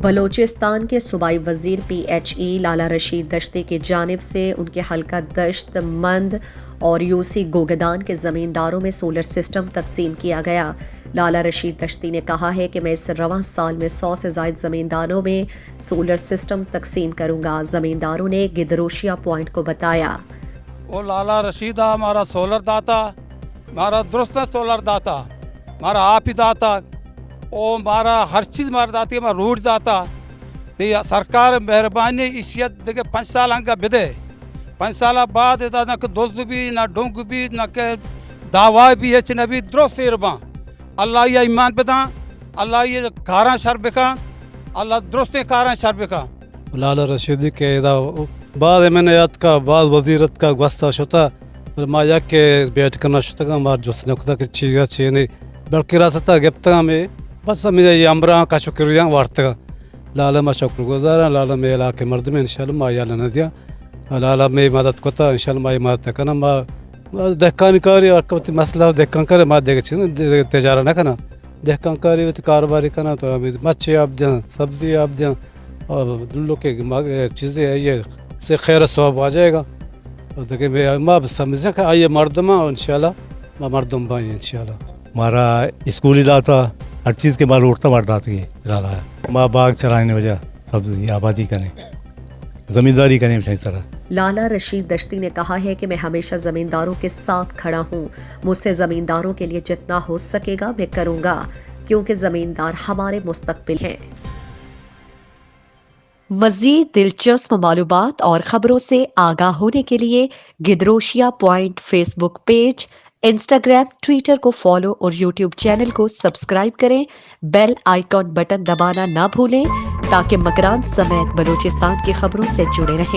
بلوچستان کے صوبائی وزیر پی ایچ ای لالا رشید دشتی کی جانب سے ان کے حلقہ دشت مند اور یو سی گوگدان کے زمینداروں میں سولر سسٹم تقسیم کیا گیا۔ لالا رشید دشتی نے کہا ہے کہ میں اس رواں سال میں 100 سے زائد زمینداروں میں سولر سسٹم تقسیم کروں گا۔ زمینداروں نے گدروشیا پوائنٹ کو بتایا، وہ لالا رشید ہمارا سولر داتا، ہمارا درست سولر داتا، ہمارا آپ ہی داتا، وہ ہمارا ہر چیز ہمارا داتی، ہمارا روڈ داتا۔ تو سرکار مہربانی اسیت دیکھے 5 سال ہنگا بدے 5 سال بعد نہ کہ دوست بھی نہ ڈونگ بھی نہ کہ دعوی بھی ہے چنہ بھی درست رباں اللہ یہ ایمان پہ اللہ یہ کاراں شر بکا اللہ درست کاراں شر بکا۔ لالا رشیدی کے بعد میں نے یاد کا بعد وزیرت کا گوستا شتا ما یا کہ بیٹ کرنا شتا مار جو سنکتا کہ چیگا چینی بلکہ راستہ گپتا میں بس مجھے یہ امرا کا شکریہ وارتا لالا ما شکر گزارا لالا میں علاقے مرد میں انشاءاللہ ما یا ندیا لالا میں مدد کوتا انشاءاللہ ما مدد کرنا ما دہکان کاری وقت مسئلہ دہکان کرے ما دیکھ چین تجارہ نہ کرنا دہکان کاری وقت کاروباری کرنا تو مچھلی آپ دیں سبزی آپ دیں اور دلوں کے چیزیں ہے یہ سے خیر ثواب آ جائے گا۔ دیکھیں میں ماں سمجھیں کہ آئیے مردمہ انشاءاللہ میں مردم بھائی انشاءاللہ ہمارا اسکولی داتا ہر چیز کے بعد اٹھتا بڑھتا تھی لالا ماں باغ چرانے وجہ سبزی آبادی کریں زمینداری کریں صحیح طرح۔ لالا رشید دشتی نے کہا ہے کہ میں ہمیشہ زمینداروں کے ساتھ کھڑا ہوں، مجھ سے زمینداروں کے لیے جتنا ہو سکے گا میں کروں گا کیونکہ زمیندار ہمارے مستقبل ہیں۔ مزید دلچسپ معلومات اور خبروں سے آگاہ ہونے کے لیے Gedrosia point Facebook page, Instagram, Twitter کو فالو اور یوٹیوب چینل کو سبسکرائب کریں۔ بیل آئیکن بٹن دبانا نہ بھولیں تاکہ مکران سمیت بلوچستان کی خبروں سے جڑے رہیں۔